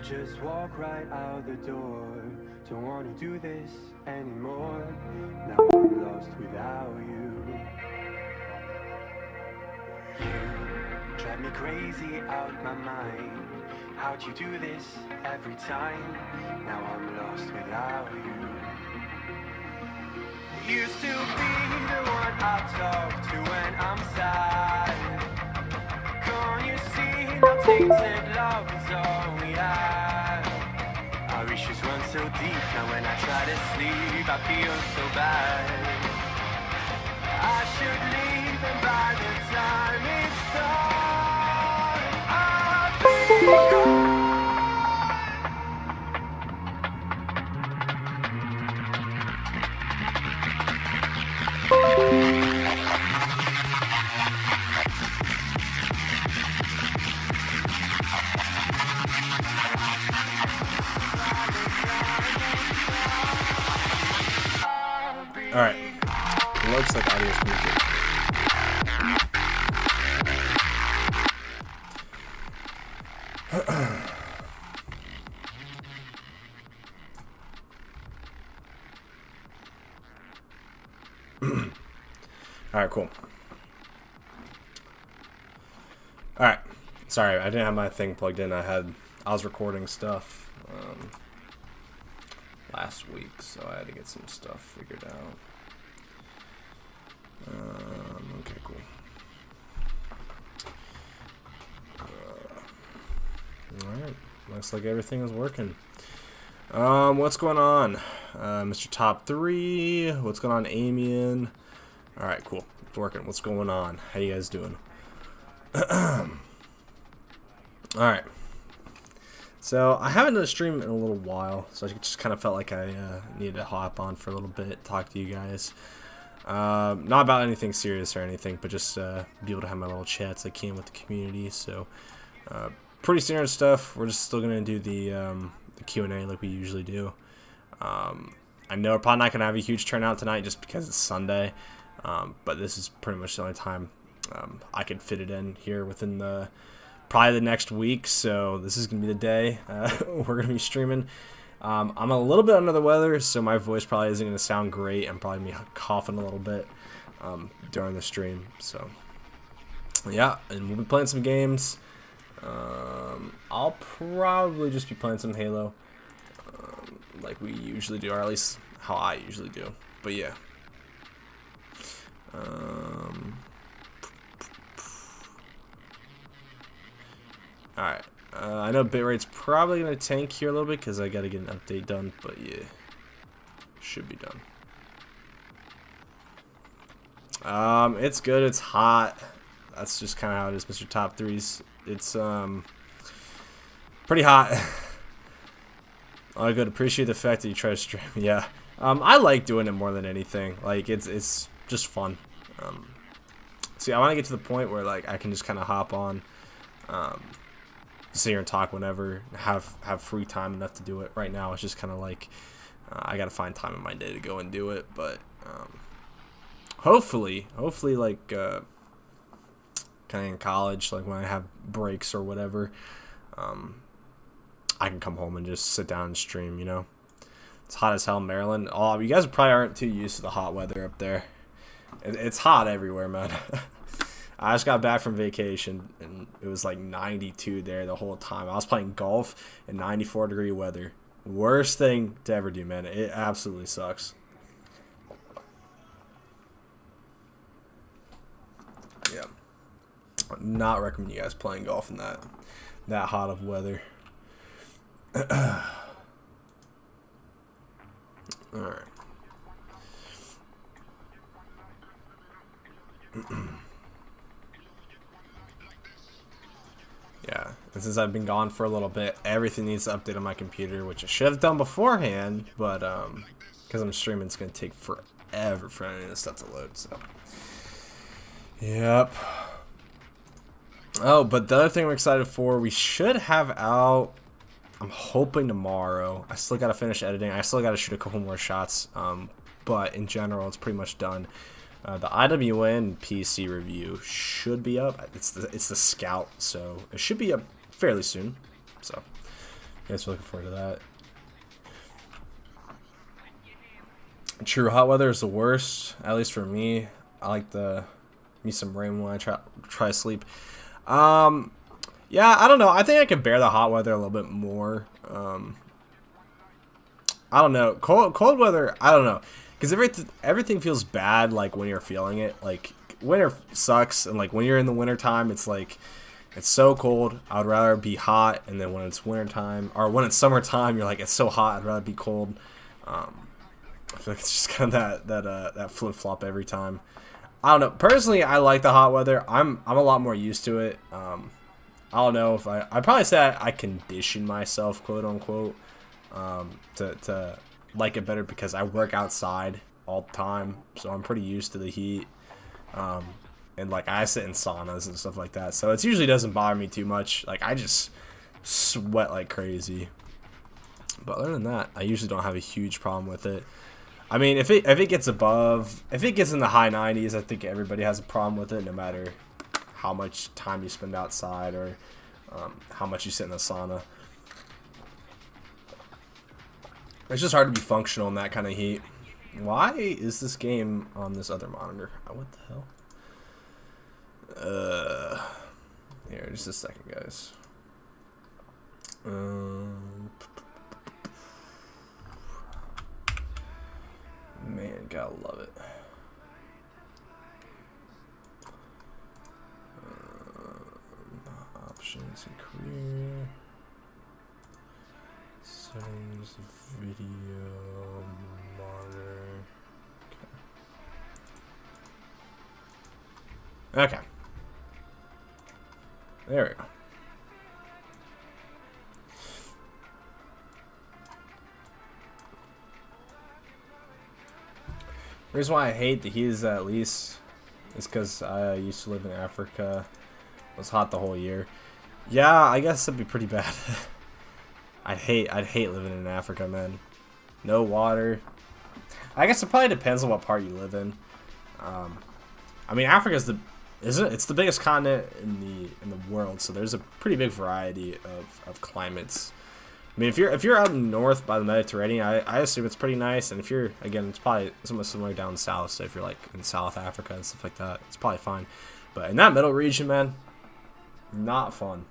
Just walk right out the door. Don't want to do this anymore. Now I'm lost without you. You drive me crazy out my mind. How'd you do this every time? Now I'm lost without you. Used to be the one I talk to when I'm sad. Can't you see now tainted love is all we have? Our issues run so deep, now when I try to sleep I feel so bad. I should leave and by the time it's done I'll be gone. Alright, it looks like audio's pretty good. Alright, cool. Alright, sorry, I didn't have my thing plugged in. I was recording stuff last week, so I had to get some stuff figured out. Okay, cool. Alright, looks like everything is working. What's going on? Mr. Top 3, what's going on, Amian? Alright, cool. It's working. What's going on? How you guys doing? Alright. So, I haven't done a stream in a little while, so I just kind of felt like I needed to hop on for a little bit, talk to you guys. Not about anything serious or anything, but just be able to have my little chats I can with the community. So, pretty standard stuff. We're just still going to do the Q&A like we usually do. I know we're probably not going to have a huge turnout tonight just because it's Sunday, but this is pretty much the only time I could fit it in here within probably the next week. So this is going to be the day we're going to be streaming. I'm a little bit under the weather, so my voice probably isn't going to sound great. I'm probably going to be coughing a little bit during the stream. So yeah, and we'll be playing some games. I'll probably just be playing some Halo like we usually do, or at least how I usually do. But yeah. Alright. I know bitrate's probably going to tank here a little bit because I got to get an update done, but yeah. Should be done. It's good. It's hot. That's just kind of how it is, Mr. Top 3's. It's pretty hot. Oh, good. Appreciate the fact that you try to stream. Yeah. I like doing it more than anything. Like it's just fun. See, I want to get to the point where like I can just kind of hop on, sit here and talk whenever, have free time enough to do it. Right now, it's just kind of like I gotta find time in my day to go and do it. But hopefully, like kind of in college, like when I have breaks or whatever, I can come home and just sit down and stream. You know, it's hot as hell in Maryland. Oh, you guys probably aren't too used to the hot weather up there. It's hot everywhere, man. I just got back from vacation, and it was like 92 there the whole time. I was playing golf in 94-degree weather. Worst thing to ever do, man. It absolutely sucks. Yeah. Not recommend you guys playing golf in that hot of weather. Alright. Yeah, and since I've been gone for a little bit, everything needs to update on my computer, which I should have done beforehand, but because I'm streaming, it's going to take forever for any of this stuff to load, so. Yep. Oh, but the other thing I'm excited for, we should have out, I'm hoping tomorrow. I still got to finish editing. I still got to shoot a couple more shots, but in general, it's pretty much done. The IWN PC review should be up. It's the Scout, so it should be up fairly soon. So, you guys are looking forward to that. True, hot weather is the worst, at least for me. I like me some rain when I try to sleep. Yeah, I don't know. I think I can bear the hot weather a little bit more. I don't know. Cold weather, I don't know. Because everything feels bad, like, when you're feeling it. Like, winter sucks, and, like, when you're in the wintertime, it's, like, it's so cold. I would rather be hot, and then when it's wintertime, or when it's summertime, you're like, it's so hot, I'd rather be cold. I feel like it's just kind of that flip-flop every time. I don't know. Personally, I like the hot weather. I'm a lot more used to it. I don't know if I'd probably say I condition myself, quote-unquote, to like it better because I work outside all the time, so I'm pretty used to the heat, and like I sit in saunas and stuff like that, so it usually doesn't bother me too much. Like I just sweat like crazy, but other than that, I usually don't have a huge problem with it. I mean, if it gets in the high 90s, I think everybody has a problem with it, no matter how much time you spend outside or how much you sit in the sauna. It's just hard to be functional in that kind of heat. Why is this game on this other monitor? What the hell? Here, just a second, guys. Man, gotta love it. Options and career. Settings, video, monitor. Okay. There we go. The reason why I hate the heat is at least is because I used to live in Africa. It was hot the whole year. Yeah, I guess it'd be pretty bad. I'd hate living in Africa, man. No water. I guess it probably depends on what part you live in. I mean, Africa's it's the biggest continent in the world, so there's a pretty big variety of climates. I mean, if you're up north by the Mediterranean, I assume it's pretty nice, and if you're, again, it's probably somewhat similar down south. So if you're like in South Africa and stuff like that, it's probably fine. But in that middle region, man, not fun.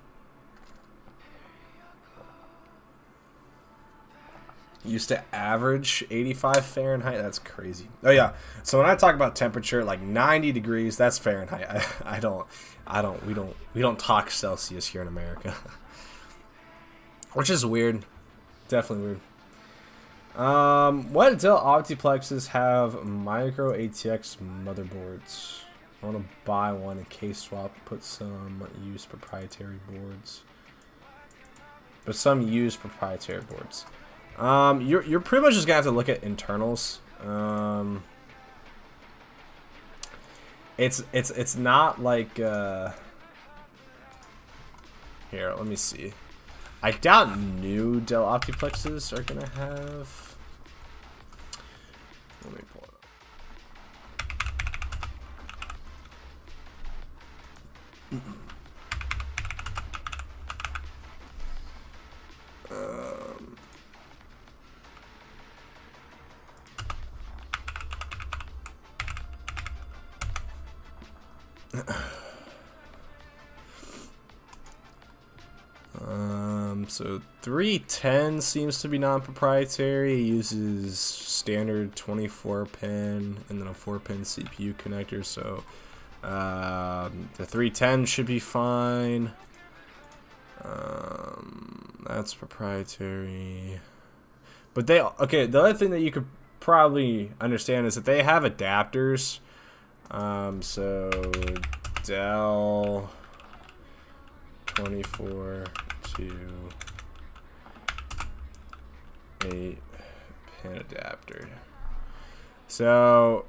Used to average 85 Fahrenheit. That's crazy. Oh yeah. So when I talk about temperature, like 90 degrees, that's Fahrenheit. We don't talk Celsius here in America. Which is weird. Definitely weird. What Dell Optiplexes have micro ATX motherboards? I want to buy one in case swap, put some used proprietary boards. But some used proprietary boards. You're pretty much just gonna have to look at internals. It's not like here, let me see. I doubt new Dell Optiplexes are gonna have. Let me pull it So 310 seems to be non-proprietary. It uses standard 24 pin and then a 4-pin CPU connector. So the 310 should be fine. That's proprietary. But the other thing that you could probably understand is that they have adapters. So Dell 24 to 8-pin adapter. So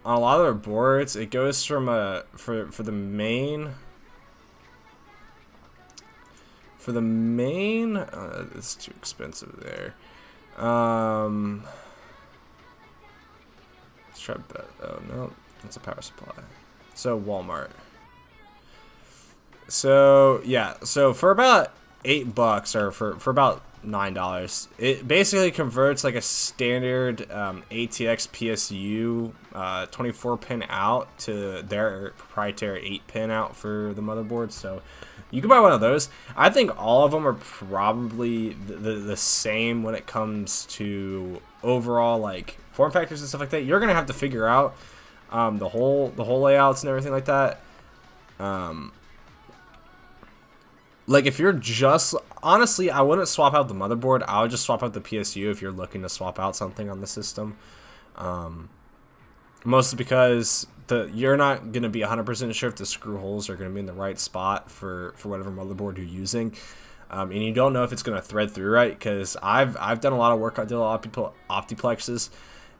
on a lot of their boards, it goes from for the main. For the main, it's too expensive there. Let's try that. Oh no, it's a power supply. So Walmart. So yeah, so for about $8 or for about $9, it basically converts like a standard ATX PSU 24-pin out to their proprietary 8-pin out for the motherboard. So you can buy one of those. I think all of them are probably the same when it comes to overall like form factors and stuff like that. You're gonna have to figure out the whole layouts and everything like that. Like if you're just honestly, I wouldn't swap out the motherboard. I would just swap out the PSU if you're looking to swap out something on the system. Mostly because you're not gonna be 100% sure if the screw holes are gonna be in the right spot for whatever motherboard you're using, and you don't know if it's gonna thread through right. Because I've done a lot of work on Optiplexes,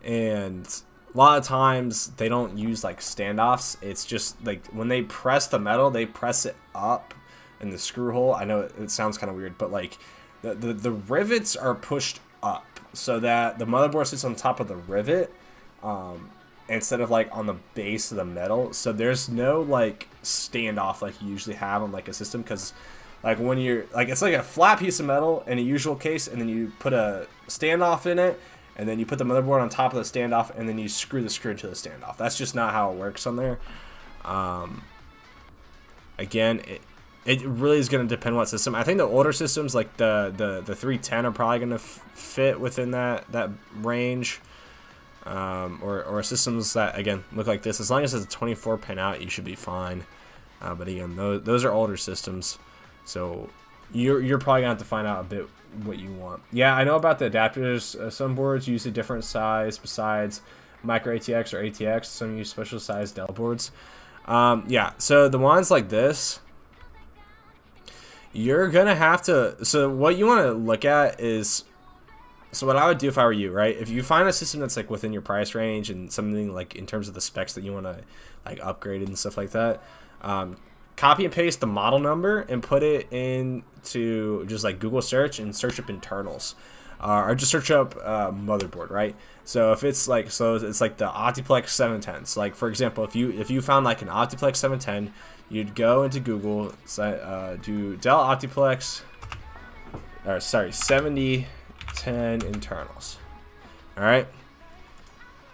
and a lot of times they don't use like standoffs. It's just like when they press the metal, they press it up in the screw hole. I know it sounds kind of weird, but like the rivets are pushed up so that the motherboard sits on top of the rivet instead of like on the base of the metal. So there's no like standoff like you usually have on like a system, because like when you're like, it's like a flat piece of metal in a usual case, and then you put a standoff in it, and then you put the motherboard on top of the standoff, and then you screw the screw into the standoff. That's just not how it works on there. Again, it really is going to depend what system. I think the older systems like the 310 are probably going to fit within that range. Or systems that again look like this. As long as it's a 24 pin out, you should be fine. But again, those are older systems, so you're probably gonna have to find out a bit what you want. Yeah, I know about the adapters. Some boards use a different size besides micro ATX or ATX. Some use special size Dell boards. Yeah, so the ones like this, you're gonna have to. So what you want to look at is. So what I would do if I were you, right? If you find a system that's like within your price range and something like in terms of the specs that you want to like upgrade and stuff like that, copy and paste the model number and put it into just like Google search and search up internals, or just search up motherboard, right? So if it's like, so it's like the Optiplex 710. So like for example, if you found like an Optiplex 710, you'd go into Google, do Dell Optiplex, or sorry, 7010 internals. All right,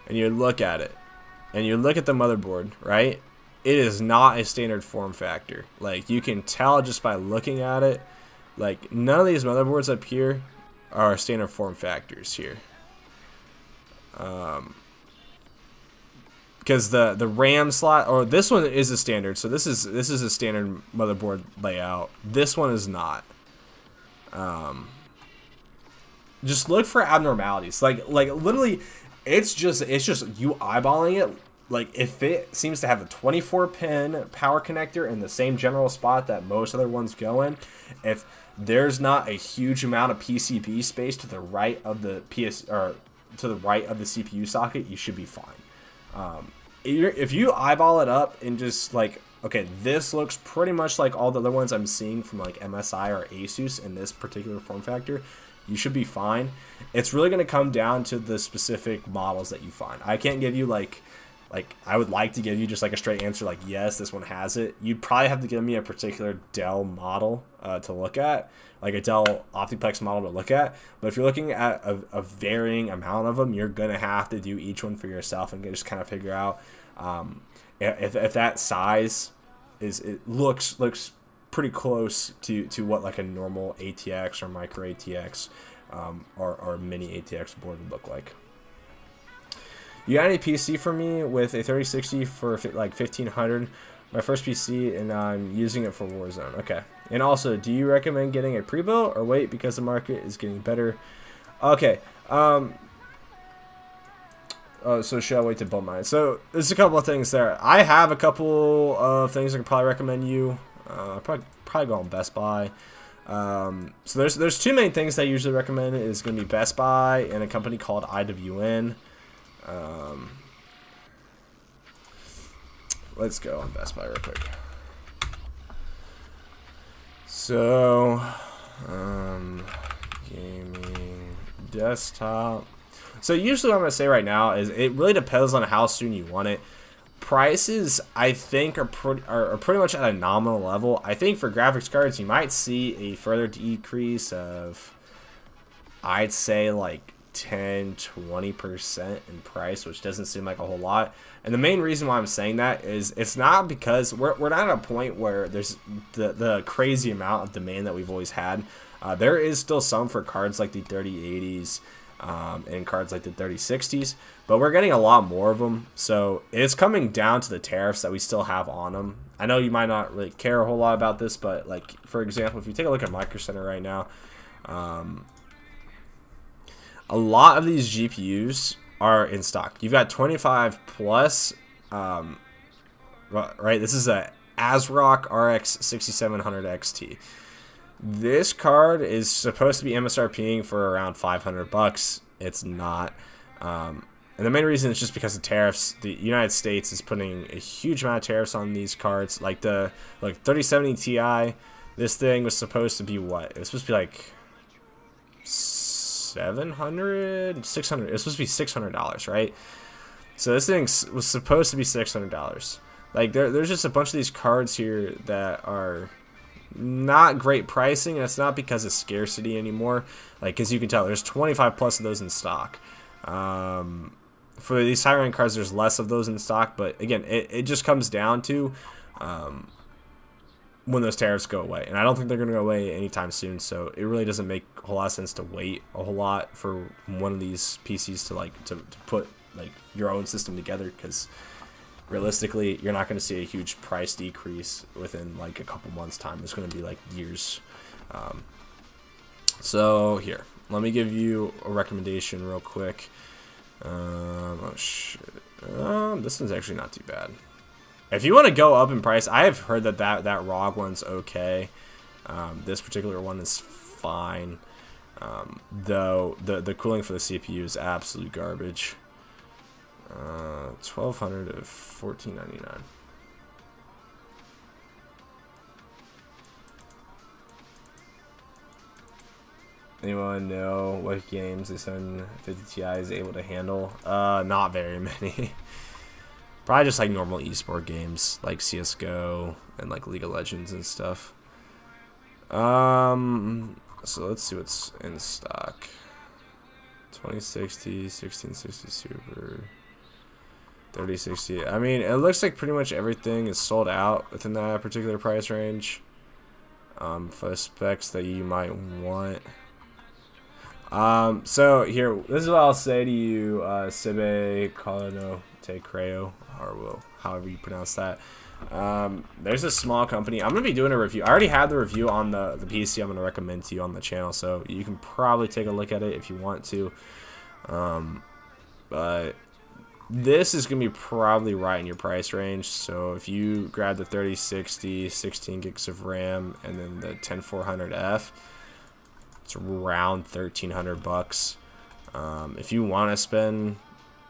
and you look at it, and you look at the motherboard, right? It is not a standard form factor. Like you can tell just by looking at it. Like none of these motherboards up here are standard form factors here. Because the RAM slot, or this one is a standard. So this is a standard motherboard layout. This one is not. Just look for abnormalities. Like literally, it's just you eyeballing it. Like if it seems to have a 24-pin power connector in the same general spot that most other ones go in, if there's not a huge amount of PCB space to the right of the to the right of the CPU socket, you should be fine. If you eyeball it up and just like okay, this looks pretty much like all the other ones I'm seeing from like MSI or Asus in this particular form factor, you should be fine. It's really going to come down to the specific models that you find. I can't give you like I would like to give you just like a straight answer like yes, this one has it. You'd probably have to give me a particular Dell model to look at, like a Dell Optiplex model to look at. But if you're looking at a varying amount of them, you're gonna have to do each one for yourself and just kind of figure out if that size looks pretty close to what like a normal ATX or micro ATX or mini ATX board would look like. You got any PC for me with a 3060 for like 1500? My first PC, and I'm using it for Warzone. Okay. And also, do you recommend getting a pre-built or wait because the market is getting better? Okay. So should I wait to build mine? So there's a couple of things there. I have a couple of things I could probably recommend you. Probably go on Best Buy. So there's two main things I usually recommend. Is going to be Best Buy and a company called IWN. Let's go on Best Buy real quick. So, gaming desktop. So usually what I'm gonna say right now is it really depends on how soon you want it. Prices I think are pretty much at a nominal level. I think for graphics cards you might see a further decrease of, I'd say like 10-20% in price, which doesn't seem like a whole lot. And the main reason why I'm saying that is it's not because we're not at a point where there's the crazy amount of demand that we've always had. There is still some for cards like the 3080s and cards like the 3060s, but we're getting a lot more of them. So it's coming down to the tariffs that we still have on them. I know you might not really care a whole lot about this, but like for example, if you take a look at Micro Center right now, a lot of these GPUs are in stock. You've got 25 plus, right? This is a ASRock RX 6700 XT. This card is supposed to be MSRPing for around 500 bucks. It's not. And the main reason is just because of tariffs. The United States is putting a huge amount of tariffs on these cards. Like the 3070 Ti, this thing was supposed to be what? It was supposed to be like 700, 600. It's supposed to be $600, right? So this thing was supposed to be $600. Like there's just a bunch of these cards here that are not great pricing, and it's not because of scarcity anymore. Like as you can tell, there's 25 plus of those in stock. For these higher end cards, there's less of those in stock, but again, it just comes down to when those tariffs go away, and I don't think they're going to go away anytime soon. So it really doesn't make a whole lot of sense to wait a whole lot for one of these PCs to put like your own system together, because realistically you're not going to see a huge price decrease within like a couple months time. It's going to be like years. So here, let me give you a recommendation real quick. Oh shit, this one's actually not too bad. If you want to go up in price, I have heard that ROG one's okay. This particular one is fine. Though the cooling for the CPU is absolute garbage. 1200 to 1499. Anyone know what games the 750 Ti is able to handle? Not very many. Probably just like normal esport games like CSGO and like League of Legends and stuff. So let's see what's in stock. 2060, 1660 Super, 3060. I mean, it looks like pretty much everything is sold out within that particular price range. For specs that you might want. So here, this is what I'll say to you, Sibe Colino Te Creo, or however you pronounce that. There's a small company. I'm gonna be doing a review. I already had the review on the PC. I'm gonna recommend to you on the channel, so you can probably take a look at it if you want to. But this is gonna be probably right in your price range. So if you grab the 3060, 16 gigs of RAM, and then the 10400F, it's around 1300 bucks. If you want to spend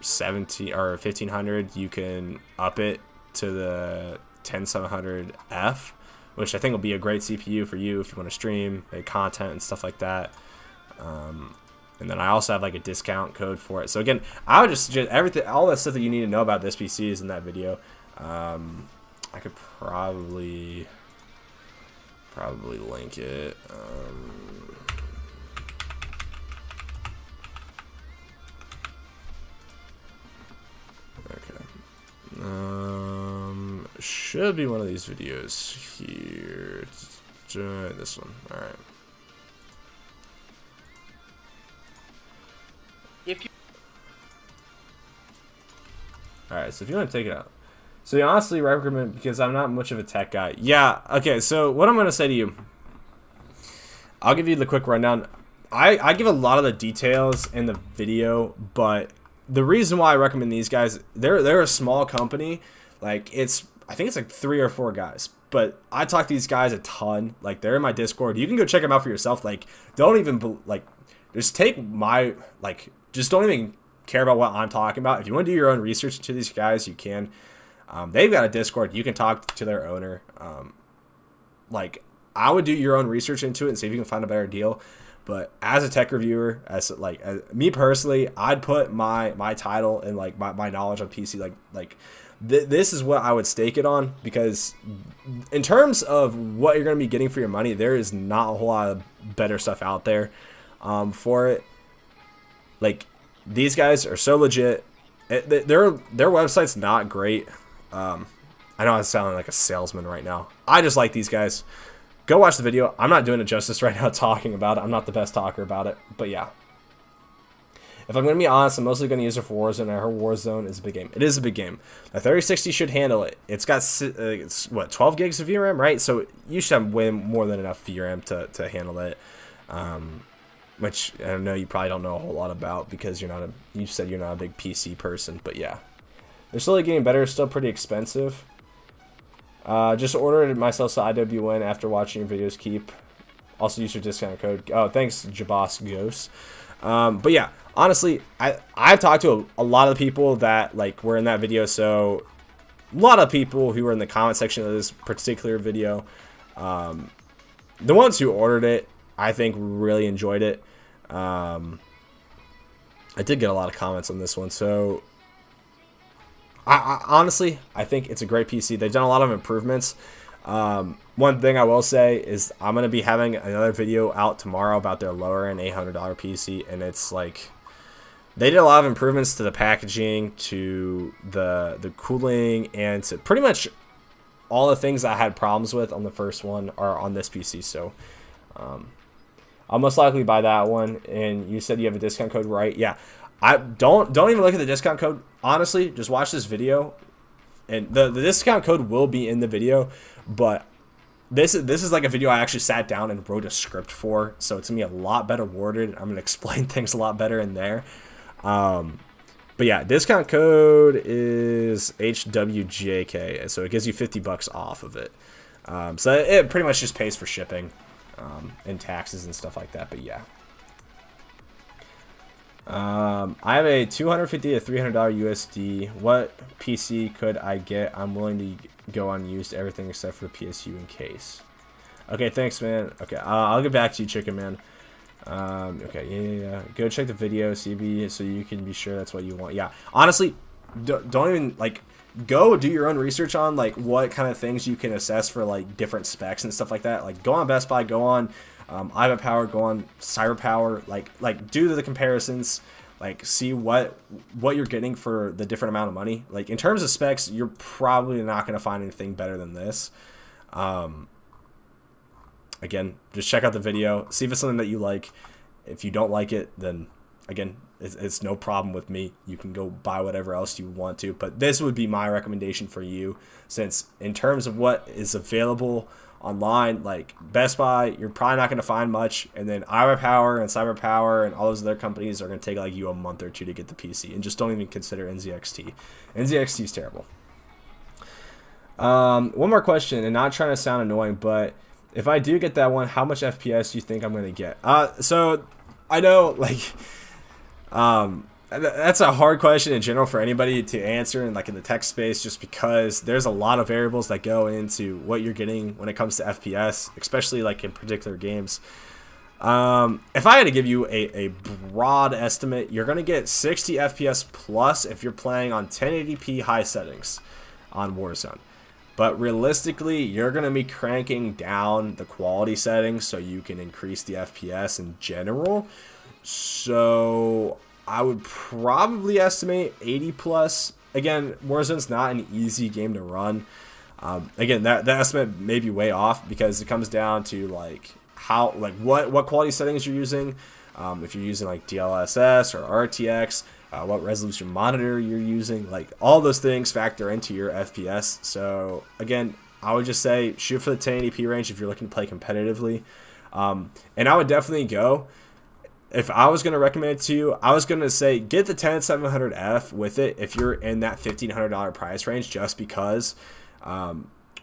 17 or 1500, you can up it to the 10700F, which I think will be a great CPU for you if you want to stream, make content and stuff like that. And then I also have like a discount code for it. So again, I would just suggest everything, all that stuff that you need to know about this PC is in that video. I could probably link it. Okay. Should be one of these videos here. This one. All right. Alright, so if you want to take it out. So you honestly recommend, because I'm not much of a tech guy. Yeah, okay, so what I'm going to say to you, I'll give you the quick rundown. I give a lot of the details in the video, but the reason why I recommend these guys, they're a small company. Like, I think it's like 3 or 4 guys. But I talk to these guys a ton. Like, they're in my Discord. You can go check them out for yourself. Like, don't even, like, just take my, like, just don't even care about what I'm talking about. If you want to do your own research into these guys, you can. They've got a Discord. You can talk to their owner. Like, I would do your own research into it and see if you can find a better deal. But as a tech reviewer, as me personally, I'd put my title and like my knowledge on PC this is what I would stake it on, because in terms of what you're going to be getting for your money, there is not a whole lot of better stuff out there for it. Like, these guys are so legit. Their website's not great. I know I'm sounding like a salesman right now. I just like these guys. Go watch the video. I'm not doing it justice right now talking about it. I'm not the best talker about it. But yeah. If I'm going to be honest, I'm mostly going to use it for Warzone. I heard Warzone is a big game. It is a big game. The 3060 should handle it. It's got, what, 12 gigs of VRAM, right? So you should have way more than enough VRAM to handle it. Which I know you probably don't know a whole lot about, because you said you're not a big PC person. But yeah. They're slowly getting better. Still pretty expensive. Just ordered it myself, so IWN after watching your videos. Keep. Also use your discount code. Oh, thanks, Jabos Ghost. But yeah, honestly, I've talked to a lot of the people that like were in that video. So a lot of people who were in the comment section of this particular video, the ones who ordered it, I think really enjoyed it. I did get a lot of comments on this one, so I honestly, I think it's a great PC. They've done a lot of improvements. One thing I will say is I'm going to be having another video out tomorrow about their lower end $800 PC, and it's like they did a lot of improvements to the packaging, to the cooling, and to pretty much all the things I had problems with on the first one are on this PC. So I'll most likely buy that one. And you said you have a discount code, right? Yeah. I don't even look at the discount code. Honestly, just watch this video, and the discount code will be in the video. But this is like a video I actually sat down and wrote a script for, so it's gonna be a lot better worded. I'm gonna explain things a lot better in there. But yeah, discount code is HWJK, so it gives you $50 off of it. So it pretty much just pays for shipping and taxes and stuff like that. But yeah. I have a $250 to $300 USD. What PC could I get? I'm willing to go unused, everything except for the PSU in case. Okay, thanks, man. Okay, I'll get back to you, Chicken Man. Okay, yeah. Go check the video, CB, so you can be sure that's what you want. Yeah, honestly, don't even, like, go do your own research on, like, what kind of things you can assess for, like, different specs and stuff like that. Like, go on Best Buy, go on Iva Power, go on CyberPower, like do the comparisons, like see what you're getting for the different amount of money. Like in terms of specs, you're probably not going to find anything better than this. Again, just check out the video, see if it's something that you like. If you don't like it, then again, it's no problem with me. You can go buy whatever else you want to, but this would be my recommendation for you, since in terms of what is available online, like Best Buy, you're probably not going to find much, and then Iva Power and CyberPower and all those other companies are going to take like you a month or two to get the PC, and just don't even consider NZXT. NZXT is terrible. One more question, and not trying to sound annoying, but if I do get that one, how much FPS do you think I'm going to get? So I know, like, That's a hard question in general for anybody to answer in the tech space, just because there's a lot of variables that go into what you're getting when it comes to FPS, especially in particular games. If I had to give you a broad estimate, you're going to get 60 FPS plus if you're playing on 1080p high settings on Warzone. But realistically, you're going to be cranking down the quality settings so you can increase the FPS in general. So I would probably estimate 80 plus. Again, Warzone's not an easy game to run. Again, that estimate may be way off because it comes down to what quality settings you're using. If you're using DLSS or RTX, what resolution monitor you're using, all those things factor into your FPS. So again, I would just say shoot for the 1080p range if you're looking to play competitively. And I would definitely go. If I was going to recommend it to you, I was going to say get the 10700F with it if you're in that $1,500 price range, just because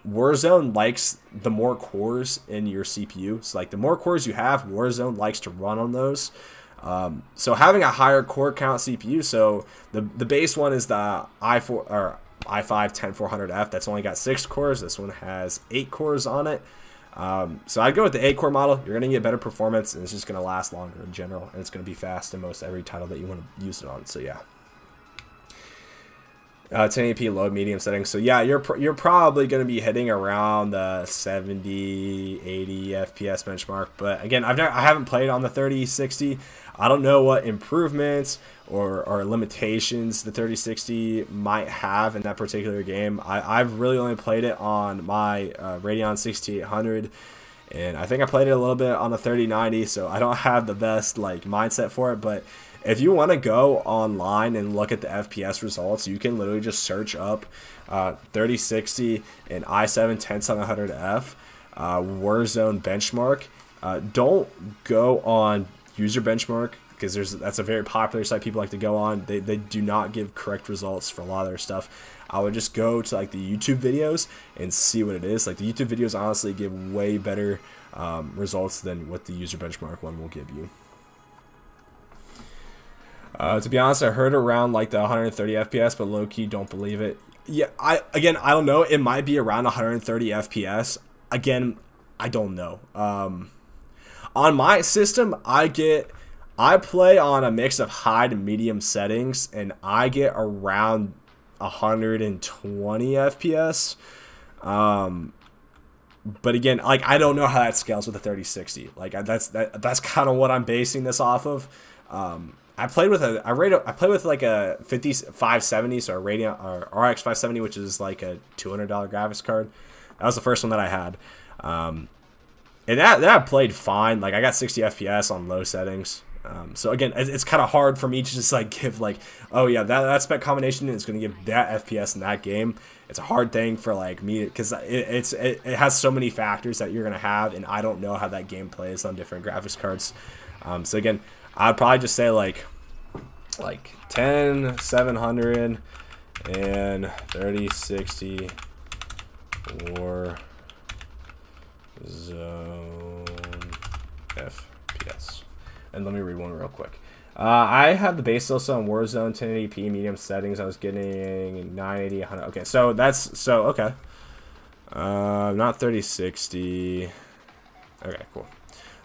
Warzone likes the more cores in your CPU. So the more cores you have, Warzone likes to run on those. So having a higher core count CPU, so the base one is the i4 or i5 10400F. That's only got 6 cores. This one has 8 cores on it. So I'd go with the 8-core model. You're going to get better performance, and it's just going to last longer in general, and it's going to be fast in most every title that you want to use it on. So yeah, 1080p low medium settings. So yeah, you're probably going to be hitting around the 70, 80 FPS benchmark. But again, I haven't played on the 3060. I don't know what improvements or limitations the 3060 might have in that particular game. I've really only played it on my Radeon 6800, and I think I played it a little bit on the 3090, so I don't have the best mindset for it. But if you want to go online and look at the FPS results, you can literally just search up 3060 and i7 10700F Warzone benchmark. Don't go on user benchmark, because that's a very popular site people like to go on. They do not give correct results for a lot of their stuff. I would just go to the YouTube videos and see what it is. The YouTube videos honestly give way better results than what the user benchmark one will give you. To be honest, I heard around the 130 FPS, but low-key don't believe it. Yeah, I don't know. It might be around 130 FPS. Again, I don't know. On my system, I play on a mix of high to medium settings, and I get around 120 FPS. But again, I don't know how that scales with the 3060. That's kind of what I'm basing this off of. I played with a 5570, so a Radeon or RX 570, which is a $200 graphics card. That was the first one that I had. And that played fine. I got 60 FPS on low settings. So again, it's kind of hard for me to just give oh yeah, that spec combination is going to give that FPS in that game. It's a hard thing for me, because it has so many factors that you're going to have, and I don't know how that game plays on different graphics cards. So again, I'd probably just say 10700 and 3060 or Zone FPS. And let me read one real quick. I have the base also on Warzone 1080p medium settings. I was getting 980, 100. Okay, so okay. Not 3060. Okay, cool.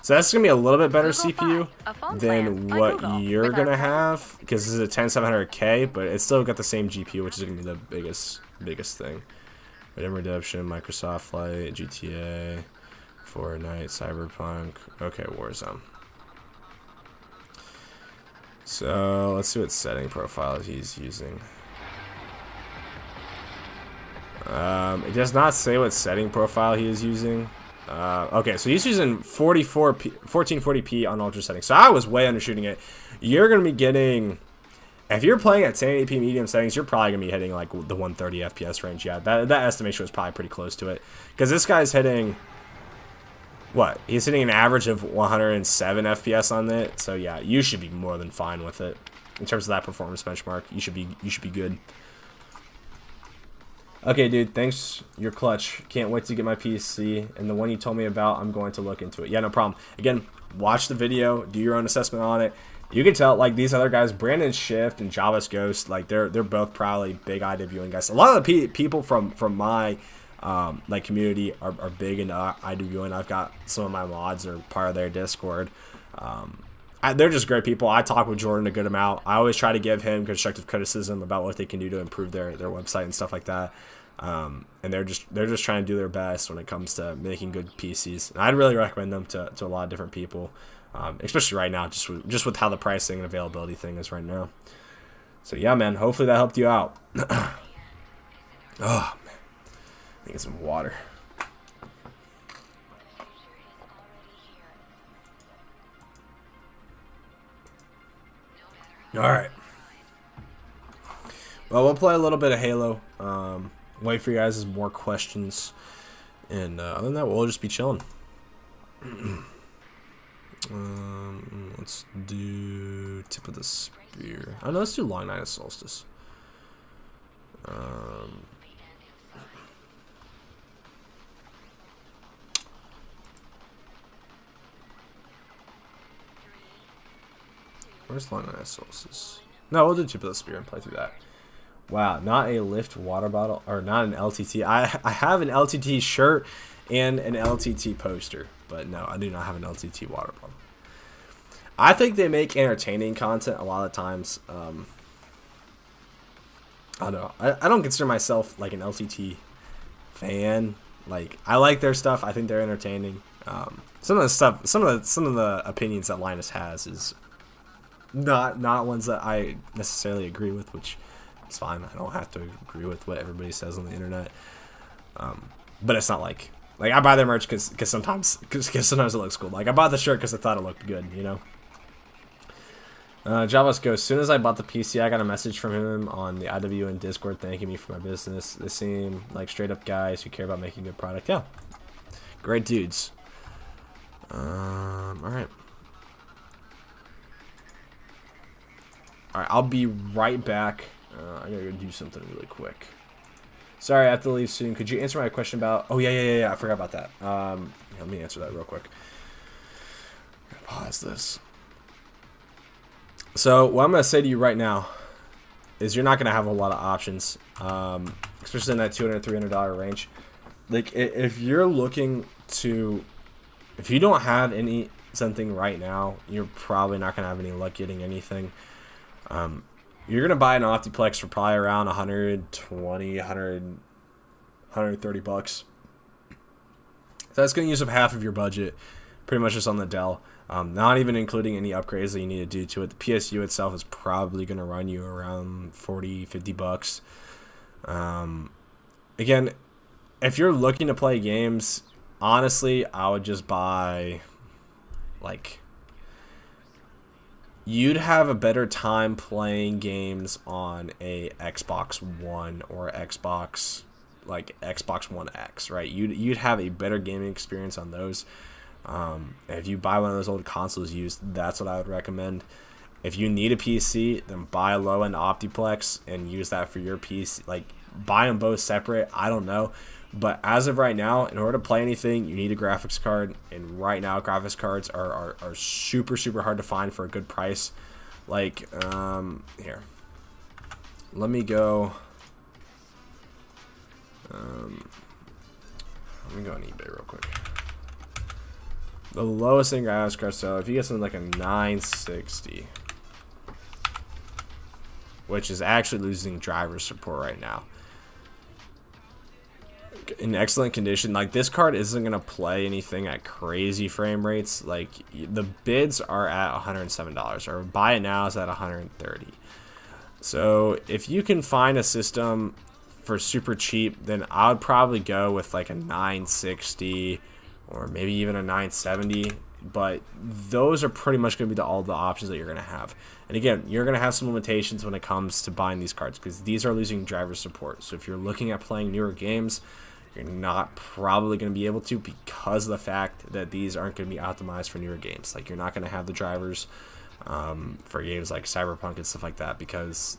So that's gonna be a little bit better CPU than what you're gonna have, because this is a 10700K, but it's still got the same GPU, which is gonna be the biggest thing. Red Dead Redemption, Microsoft Flight, GTA, Fortnite, Cyberpunk. Okay, Warzone. So let's see what setting profile he's using. It does not say what setting profile he is using. Okay, so he's using 1440p on ultra settings. So I was way undershooting it. You're gonna be getting, if you're playing at 1080p medium settings, you're probably gonna be hitting the 130 FPS range. Yeah, that estimation was probably pretty close to it, because this guy's hitting, what? He's hitting an average of 107 FPS on it. So yeah, you should be more than fine with it in terms of that performance benchmark. You should be good. Okay, dude, thanks. You're clutch. Can't wait to get my PC, and the one you told me about, I'm going to look into it. Yeah, no problem. Again, watch the video, do your own assessment on it. you can tell, like, these other guys, Brandon Shift and Java's Ghost, like, they're both probably big IWing guys. A lot of the people from my like community are big into IWing. I've got some of my mods are part of their Discord. They're just great people. I talk with Jordan a good amount. I always try to give him constructive criticism about what they can do to improve their website and stuff like that. And they're just trying to do their best when it comes to making good PCs. And I'd really recommend them to a lot of different people, especially right now, just with how the pricing and availability thing is right now. So yeah, man. Hopefully that helped you out. Oh man, I need some water. All right. Well, we'll play a little bit of Halo. Wait for you guys' more questions. And other than that, we'll just be chilling. Let's do Tip of the Spear. Oh, no, let's do Long Night of Solstice. Where's Long Night of Solstice? No, we'll do Tip of the Spear and play through that. Wow, not a Lift water bottle, or not an LTT. I have an LTT shirt and an LTT poster, but no, I do not have an LTT water bottle. I think they make entertaining content a lot of times. I don't know. I don't consider myself like an LTT fan. Like, I like their stuff. I think they're entertaining. Some of the opinions that Linus has is not ones that I necessarily agree with, which is fine. I don't have to agree with what everybody says on the internet. But it's not like I buy their merch because sometimes it looks cool. Like, I bought the shirt because I thought it looked good, you know. Java's Ghost. As soon as I bought the PC, I got a message from him on the IWN Discord thanking me for my business. They seem like straight up guys who care about making good product. Yeah, great dudes. All right. Alright, I'll be right back. I gotta go do something really quick. Sorry, I have to leave soon. Could you answer my question about... Oh, yeah. I forgot about that. Let me answer that real quick. Pause this. So, what I'm going to say to you right now is you're not going to have a lot of options, especially in that $200, $300 range. Like, if you're looking to... If you don't have something right now, you're probably not going to have any luck getting anything. You're going to buy an Optiplex for probably around 120, 130 bucks. So that's going to use up half of your budget, pretty much just on the Dell. Not even including any upgrades that you need to do to it. The PSU itself is probably going to run you around 40, 50 bucks. Again, if you're looking to play games, honestly, I would just buy, like... You'd have a better time playing games on a Xbox One or Xbox One X, right? You'd have a better gaming experience on those. If you buy one of those old consoles used, that's what I would recommend. If you need a PC, then buy a low-end Optiplex and use that for your PC. Like, buy them both separate. I don't know. But as of right now, in order to play anything, you need a graphics card. And right now, graphics cards are super, super hard to find for a good price. Like, here. Let me go. Let me go on eBay real quick. The lowest thing graphics card sale, if you get something like a 960, which is actually losing driver support right now, in excellent condition. Like, this card isn't gonna play anything at crazy frame rates. Like, the bids are at $107, or buy it now is at $130. So if you can find a system for super cheap, then I would probably go with like a 960 or maybe even a 970. But those are pretty much going to be all the options that you're going to have. And again, you're going to have some limitations when it comes to buying these cards, because these are losing driver support. So if you're looking at playing newer games, you're not probably going to be able to, because of the fact that these aren't going to be optimized for newer games. Like, you're not going to have the drivers for games like Cyberpunk and stuff like that, because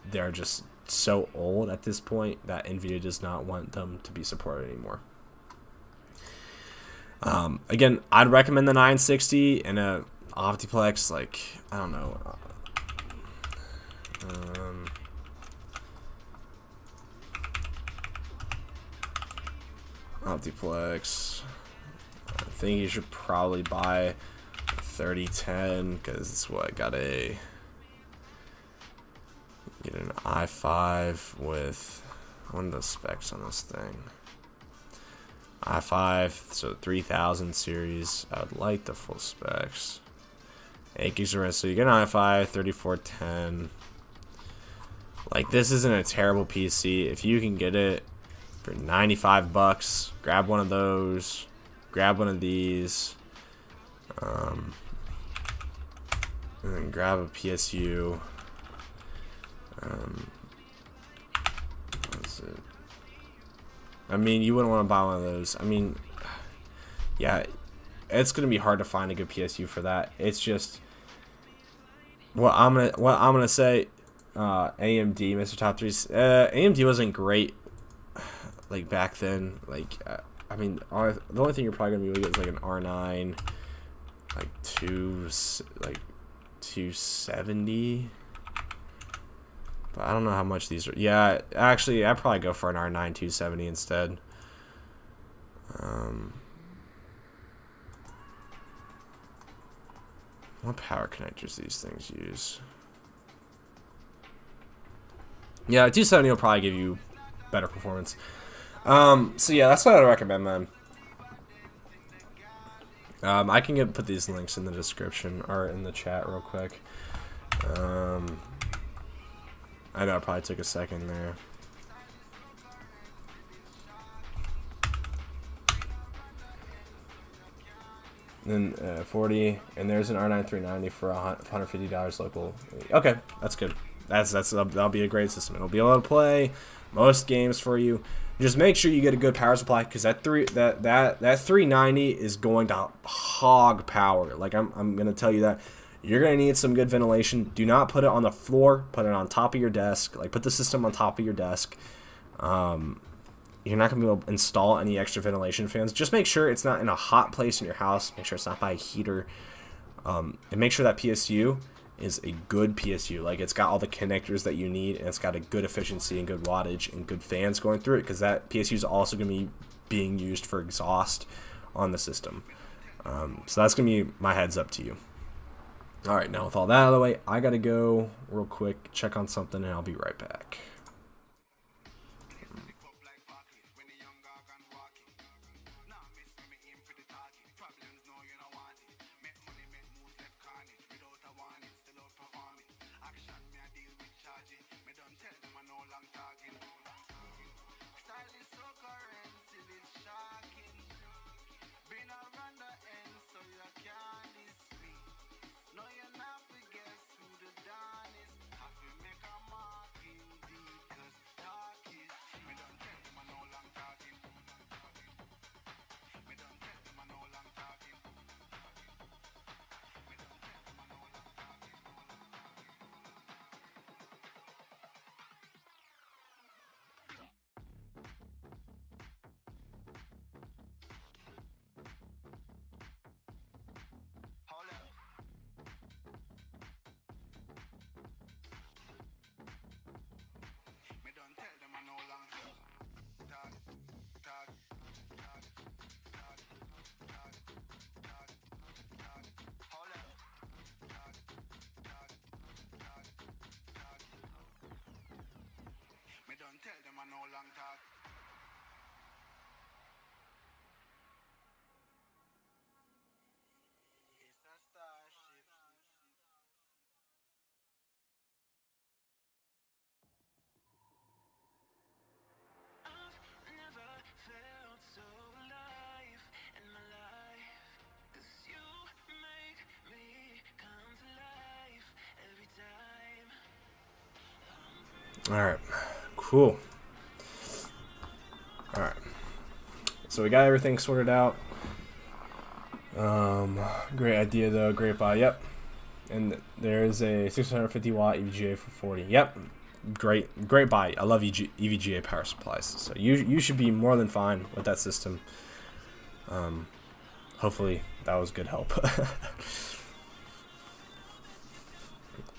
they're just so old at this point that NVIDIA does not want them to be supported anymore. Again, I'd recommend the 960 and a Optiplex, like, I don't know. Optiplex. I think you should probably buy 3010 because it's what got a get an i5 with one of the specs on this thing. i5, so 3000 series. I would like the full specs. 8 gigs of RAM, so you get an i5 3410. Like, this isn't a terrible PC. If you can get it for 95 bucks, grab one of those, grab one of these, and then grab a PSU. What's it? I mean, you wouldn't want to buy one of those. I mean, yeah, it's gonna be hard to find a good PSU for that. It's just what I'm gonna say. AMD, Mr. Top Threes. AMD wasn't great like back then. Like, I mean, the only thing you're probably gonna be able to get is like an R9, like 270. But I don't know how much these are. Yeah, actually, I'd probably go for an R9 270 instead. What power connectors these things use? Yeah, 270 will probably give you better performance. So yeah, that's what I'd recommend, man. I can put these links in the description or in the chat real quick. I know it probably took a second there. Then 40, and there's an R9 390 for $150 local. Okay, that's good. That'll be a great system. It'll be able to play most games for you. Just make sure you get a good power supply, because that 390 is going to hog power. Like, I'm gonna tell you that. You're going to need some good ventilation. Do not put it on the floor. Put it on top of your desk. Like, put the system on top of your desk. You're not going to be able to install any extra ventilation fans. Just make sure it's not in a hot place in your house. Make sure it's not by a heater. And make sure that PSU is a good PSU. Like, it's got all the connectors that you need, and it's got a good efficiency and good wattage and good fans going through it, because that PSU is also going to be being used for exhaust on the system. So that's going to be my heads up to you. Alright, now with all that out of the way, I gotta go real quick, check on something, and I'll be right back. Alright, cool. Alright, so we got everything sorted out. Great idea though, great buy, yep. And there's a 650 watt EVGA for 40, yep. Great buy. I love EVGA power supplies, so you should be more than fine with that system. Hopefully that was good help.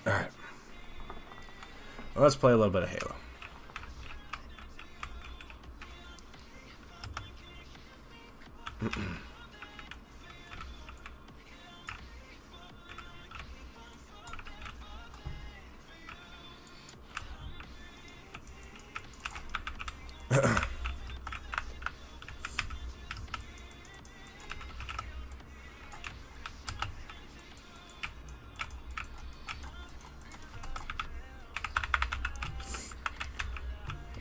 Alright. Well, let's play a little bit of Halo.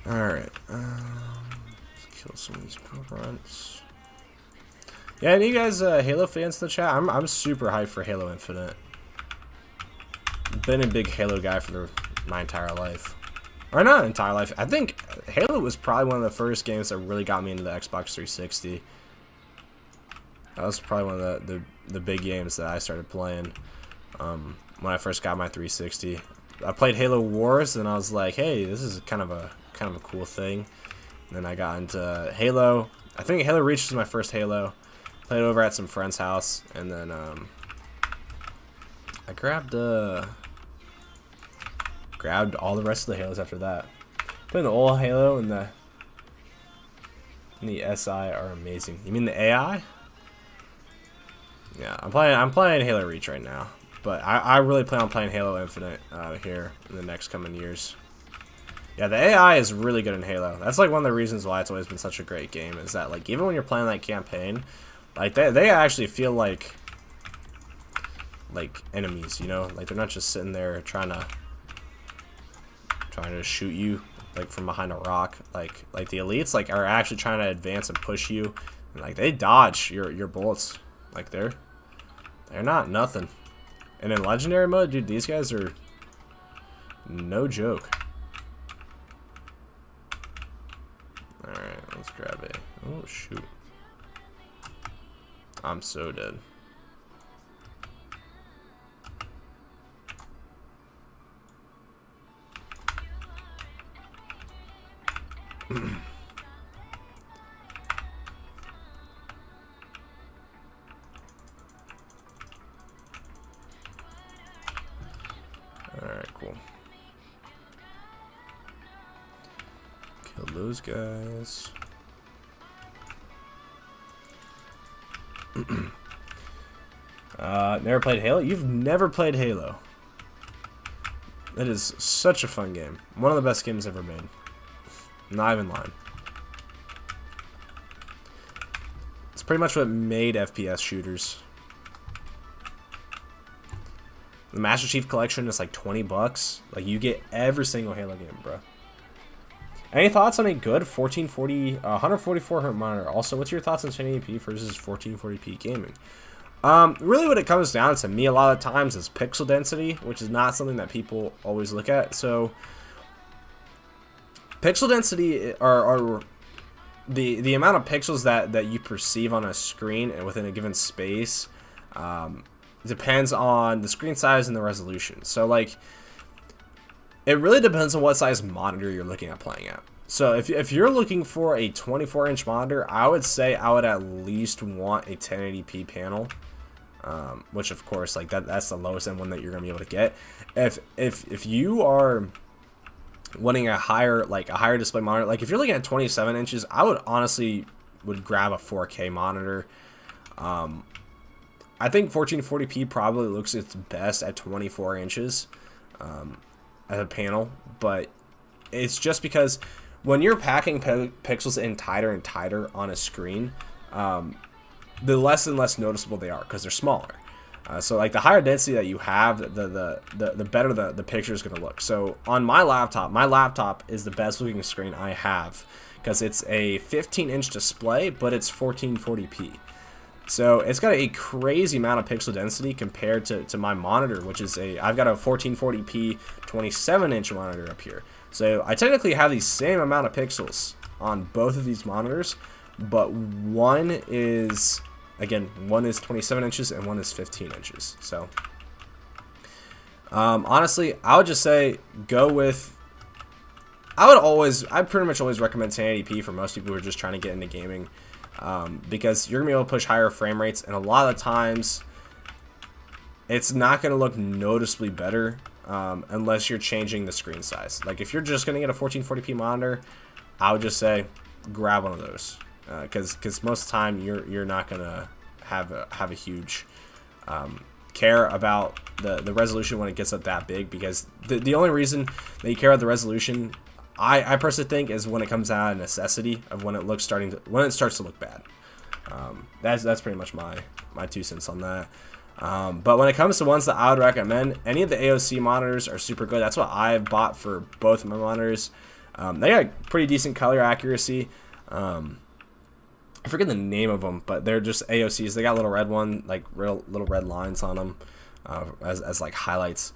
Alright, let's kill some of these grunts. Yeah, any you guys Halo fans in the chat? I'm super hyped for Halo Infinite. Been a big Halo guy for my entire life. Or not entire life. I think Halo was probably one of the first games that really got me into the Xbox 360. That was probably one of the big games that I started playing when I first got my 360. I played Halo Wars and I was like, hey, this is kind of a cool thing. And then I got into Halo. I think Halo Reach was my first Halo. Played over at some friend's house, and then I grabbed all the rest of the Halos after that. Playing the old Halo and the SI are amazing. You mean the AI? Yeah, I'm playing Halo Reach right now, but I really plan on playing Halo Infinite here in the next coming years. Yeah, the AI is really good in Halo. That's like one of the reasons why it's always been such a great game, is that like even when you're playing that campaign, like they actually feel like enemies, you know? Like they're not just sitting there trying to shoot you like from behind a rock. Like the elites like are actually trying to advance and push you, and like they dodge your bullets. Like they're not nothing. And in legendary mode, dude, these guys are no joke. Alright, let's grab it. Oh shoot. I'm so dead. Alright, cool. Kill those guys. Never played Halo? You've never played Halo. It is such a fun game. One of the best games ever made. Not even lying. It's pretty much what made FPS shooters. The Master Chief Collection is like 20 bucks. Like you get every single Halo game, bro. Any thoughts on a good 1440, 144 Hz monitor? Also, what's your thoughts on 1080p versus 1440p gaming? Really what it comes down to me a lot of times is pixel density, which is not something that people always look at. So pixel density are the amount of pixels that you perceive on a screen and within a given space depends on the screen size and the resolution. So like it really depends on what size monitor you're looking at playing at. So if you're looking for a 24-inch monitor, I would say I would at least want a 1080p panel. Which of course, like that's the lowest end one that you're gonna be able to get. If you are wanting a higher display monitor, like if you're looking at 27 inches, I would honestly grab a 4K monitor. I think 1440p probably looks its best at 24 inches as a panel, but it's just because when you're packing pixels in tighter and tighter on a screen, the less and less noticeable they are because they're smaller. So like the higher density that you have, the better the picture is going to look. So on my laptop is the best looking screen I have because it's a 15-inch display, but it's 1440p. So it's got a crazy amount of pixel density compared to my monitor, which is I've got a 1440p 27-inch monitor up here. So I technically have the same amount of pixels on both of these monitors, but one is 27 inches and one is 15 inches. So honestly, I would just say go with, I pretty much always recommend 1080p for most people who are just trying to get into gaming, because you're gonna be able to push higher frame rates, and a lot of the times it's not gonna look noticeably better unless you're changing the screen size. Like if you're just gonna get a 1440p monitor, I would just say grab one of those, because most of the time you're not gonna have a huge care about the resolution when it gets up that big, because the only reason that you care about the resolution, I personally think, is when it comes out of necessity of when it starts to look bad. That's pretty much my 2 cents on that. But when it comes to ones that I would recommend, any of the AOC monitors are super good. That's what I've bought for both of my monitors. They got pretty decent color accuracy. I forget the name of them, but they're just AOCs. They got little red like little red lines on them as like highlights.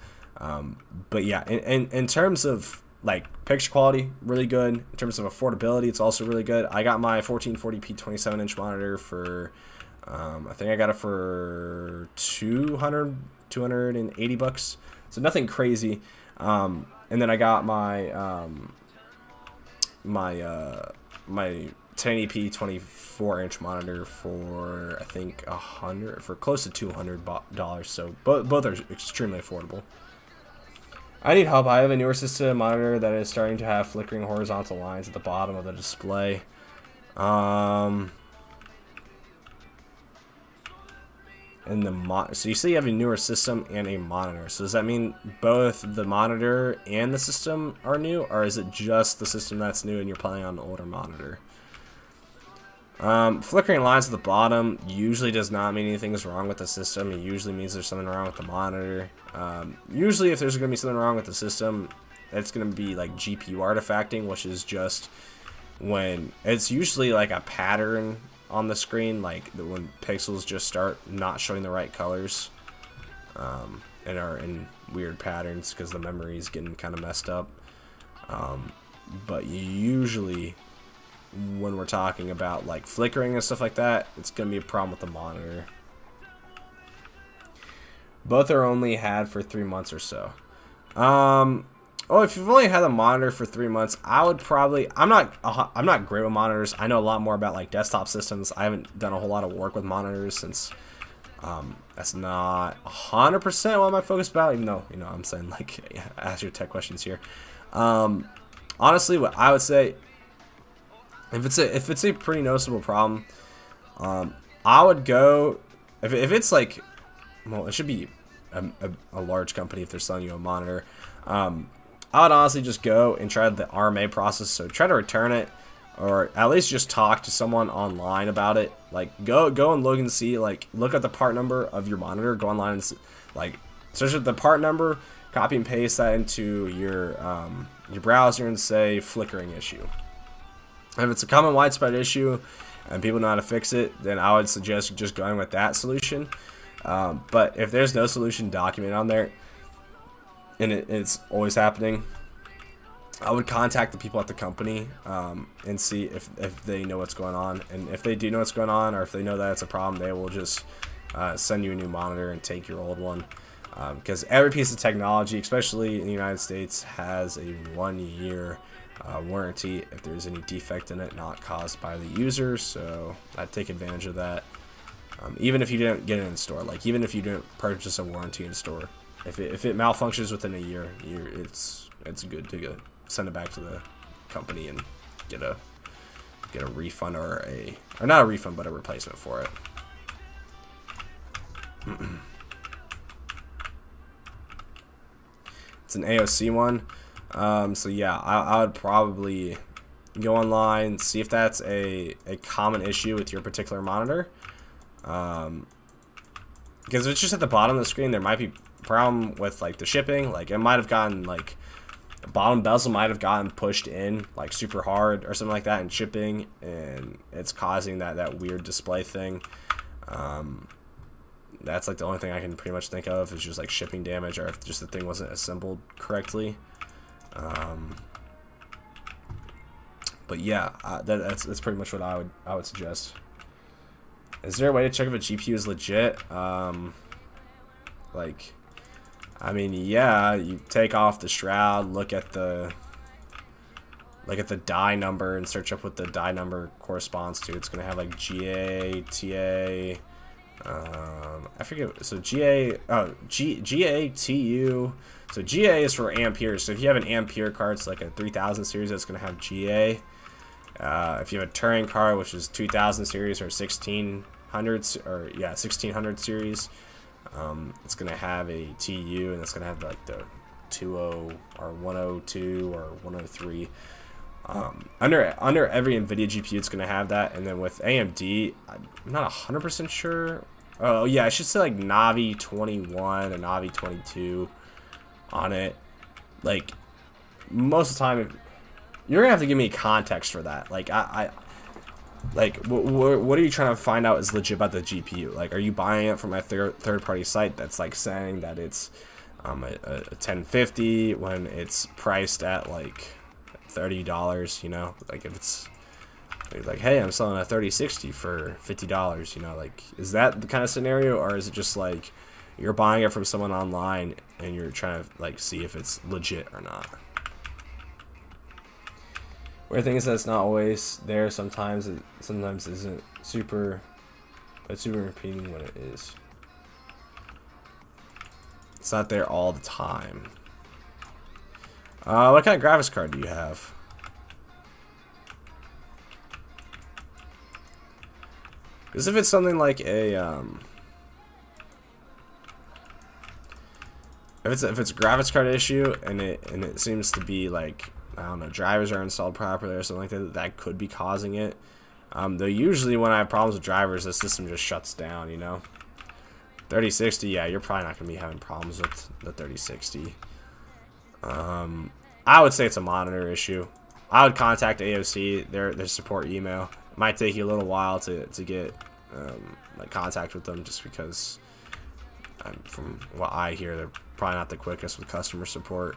But yeah, in terms of like picture quality, really good. In terms of affordability, it's also really good. I got my 1440p 27-inch monitor for I think I got it for $280, so nothing crazy. And then I got my my 1080p 24-inch monitor for I think close to $200. So both are extremely affordable. I need help. I have a newer system monitor that is starting to have flickering horizontal lines at the bottom of the display. So you say you have a newer system and a monitor. So does that mean both the monitor and the system are new, or is it just the system that's new and you're playing on an older monitor? Flickering lines at the bottom usually does not mean anything's wrong with the system. It usually means there's something wrong with the monitor. Usually if there's going to be something wrong with the system, it's going to be like GPU artifacting, which is just when it's usually like a pattern on the screen, like when pixels just start not showing the right colors, and are in weird patterns because the memory is getting kind of messed up. But usually when we're talking about like flickering and stuff like that, it's gonna be a problem with the monitor. Both are only had for 3 months or so. Oh, if you've only had a monitor for 3 months, I would probably. I'm not great with monitors. I know a lot more about like desktop systems. I haven't done a whole lot of work with monitors since that's not 100% what my focus about. Even though I'm saying like ask your tech questions here. Honestly, what I would say, if it's a pretty noticeable problem, I would go if it's like, well, it should be a large company if they're selling you a monitor. I would honestly just go and try the RMA process. So try to return it, or at least just talk to someone online about it. Like go and look and see, like look at the part number of your monitor. Go online and see, like search the part number, copy and paste that into your browser and say flickering issue. If it's a common widespread issue and people know how to fix it, then I would suggest just going with that solution. But if there's no solution documented on there, and it's always happening, I would contact the people at the company and see if they know what's going on. And if they do know what's going on, or if they know that it's a problem, they will just send you a new monitor and take your old one. Because every piece of technology, especially in the United States, has a 1-year warranty if there's any defect in it not caused by the user. So I'd take advantage of that. Even if you didn't get it in store, like even if you didn't purchase a warranty in store, if it malfunctions within a year, it's good to go send it back to the company and get a refund, or not a refund but a replacement for it. It's an AOC one. So yeah, I would probably go online, see if that's a common issue with your particular monitor. Because if it's just at the bottom of the screen, there might be a problem with like the shipping. Like it might have gotten like the bottom bezel might have gotten pushed in like super hard or something like that in shipping, and it's causing that weird display thing. That's like the only thing I can pretty much think of is just like shipping damage, or if just the thing wasn't assembled correctly. But yeah, that's pretty much what I would suggest. Is there a way to check if a GPU is legit? Like, I mean, yeah, you take off the shroud, look at the die number, and search up what the die number corresponds to. It's gonna have like GA, TA, I forget. So GATU. So GA is for amperes. So if you have an ampere card, it's like a 3000 series, that's going to have GA. If you have a Turing card, which is 2000 series or 1600 or yeah 1600 series, it's going to have a TU, and it's going to have like the 20 or 102 or 103. Under every NVIDIA GPU, it's going to have that. And then with AMD, I'm not 100% sure. Oh yeah, I should say like Navi 21 and Navi 22 on it. Like most of the time, you're gonna have to give me context for that. Like like what are you trying to find out is legit about the GPU? Like, are you buying it from a third party site that's like saying that it's a 1050 when it's priced at like $30? You know, like if it's like, hey, I'm selling a 3060 for $50. You know, like, is that the kind of scenario, or is it just like you're buying it from someone online and you're trying to like see if it's legit or not? Weird thing is that it's not always there. Sometimes it isn't super. It's super repeating when it is. It's not there all the time. What kind of graphics card do you have? Because if it's something like a if it's a graphics card issue and it seems to be like, I don't know, drivers are installed properly or something like that, that could be causing it. Though usually when I have problems with drivers, the system just shuts down, you know. 3060, yeah, you're probably not going to be having problems with the 3060. I would say it's a monitor issue. I would contact AOC, their support email. It might take you a little while to get like contact with them, just because from what I hear, they're probably not the quickest with customer support.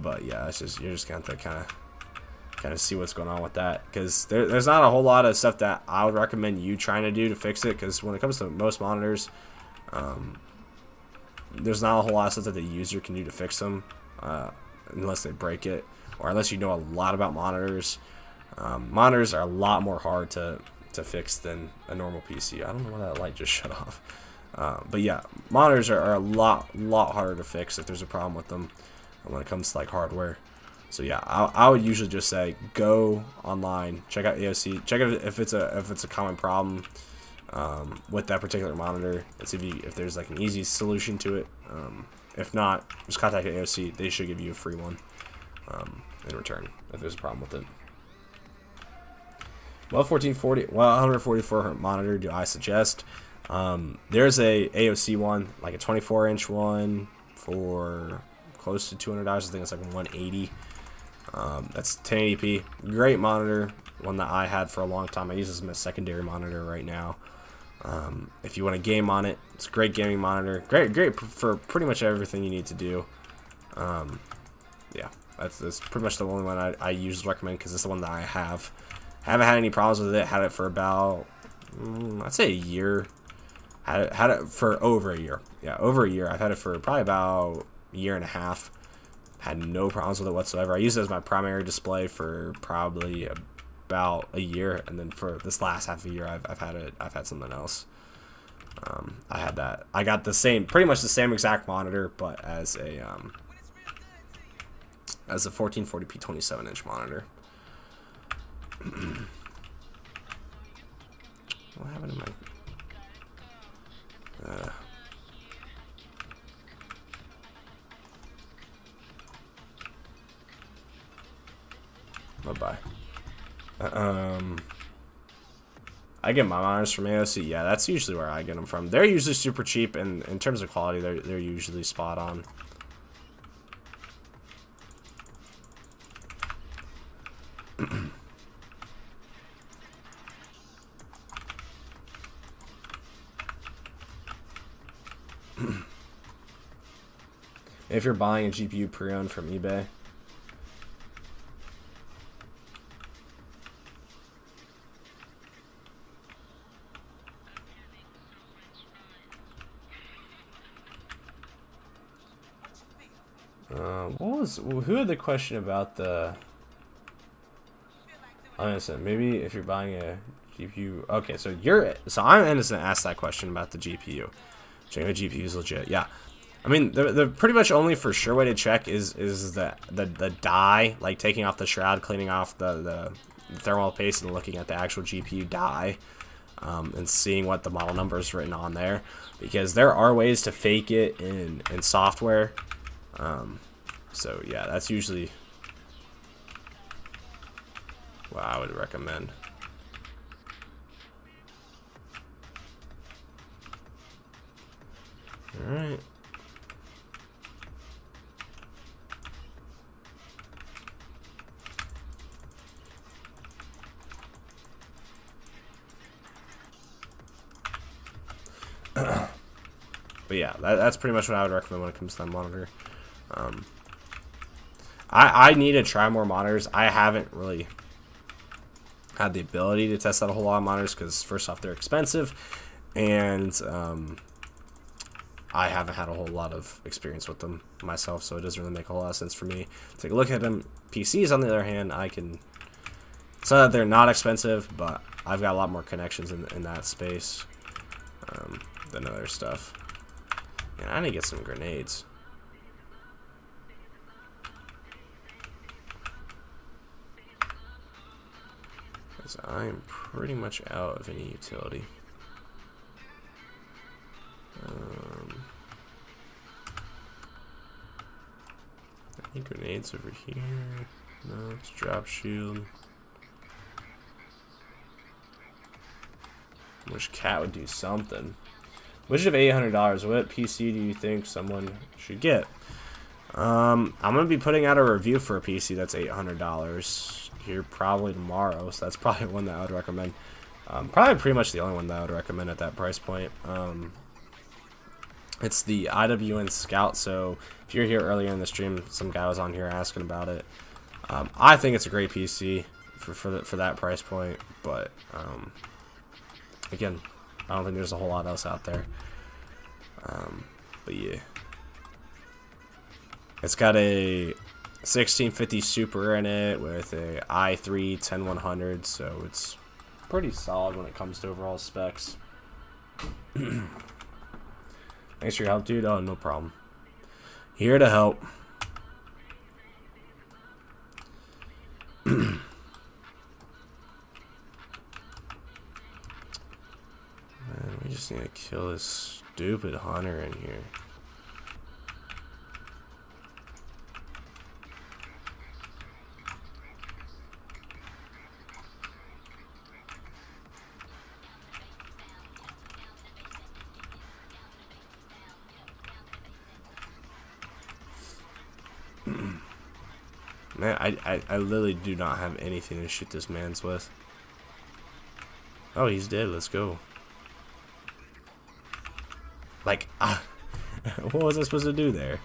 But yeah, it's just, you're just gonna have to kind of see what's going on with that, because there's not a whole lot of stuff that I would recommend you trying to do to fix it, because when it comes to most monitors, there's not a whole lot of stuff that the user can do to fix them, unless they break it, or unless you know a lot about monitors. Monitors are a lot more hard to fix than a normal PC. I don't know why that light just shut off. But yeah, monitors are a lot harder to fix if there's a problem with them when it comes to like hardware. So yeah, I would usually just say go online, check out AOC, check out if it's a common problem with that particular monitor, and see if there's like an easy solution to it. If not, just contact AOC. They should give you a free one in return if there's a problem with it. Well, 1440, well, 144 hertz monitor do I suggest? There's a AOC one, like a 24-inch one for close to $200. I think it's like 180. That's 1080p. Great monitor, one that I had for a long time. I use this as my secondary monitor right now. If you want to game on it, it's a great gaming monitor. Great for pretty much everything you need to do. Yeah, that's pretty much the only one I usually recommend, because it's the one that I have. Haven't had any problems with it. Had it for about, I'd say a year. Had it for over a year. Yeah, over a year. I've had it for probably about a year and a half. Had no problems with it whatsoever. I used it as my primary display for probably about a year, and then for this last half of a year, I've had something else. I had that. I got the same, pretty much the same exact monitor, but as a 1440p 27-inch monitor. What happened to my? Bye-bye. I get my monitors from AOC. Yeah, that's usually where I get them from. They're usually super cheap, and in terms of quality, they're usually spot on. If you're buying a GPU pre-owned from eBay, who had the question about the innocent. Maybe if you're buying a GPU. Okay, so I'm innocent. Asked that question about the GPU. Checking the GPU is legit. Yeah. I mean, the pretty much only for sure way to check is the die, like taking off the shroud, cleaning off the thermal paste, and looking at the actual GPU die, and seeing what the model number is written on there, because there are ways to fake it in software. So yeah, that's usually what I would recommend. All right. But yeah, that's pretty much what I would recommend when it comes to that monitor. I need to try more monitors. I haven't really had the ability to test out a whole lot of monitors because, first off, they're expensive, and I haven't had a whole lot of experience with them myself, so it doesn't really make a whole lot of sense for me to take a look at them. PCs, on the other hand, it's not that they're not expensive, but I've got a lot more connections in that space than other stuff. And I need to get some grenades. Because I am pretty much out of any utility. Any grenades over here? No, it's drop shield. Wish Cat would do something. Wish of $800. What PC do you think someone should get? I'm gonna be putting out a review for a PC that's $800 here probably tomorrow, so that's probably one that I would recommend. Probably pretty much the only one that I would recommend at that price point. It's the IWN Scout. So if you're here earlier in the stream, some guy was on here asking about it. I think it's a great PC for that price point, but again, I don't think there's a whole lot else out there. But yeah, it's got a 1650 Super in it with a i3 10100, so it's pretty solid when it comes to overall specs. Thanks for your help, dude. Oh, no problem. Here to help. Man, we just need to kill this stupid hunter in here. Man, I literally do not have anything to shoot this man's with. Oh, he's dead. Let's go. Like, what was I supposed to do there?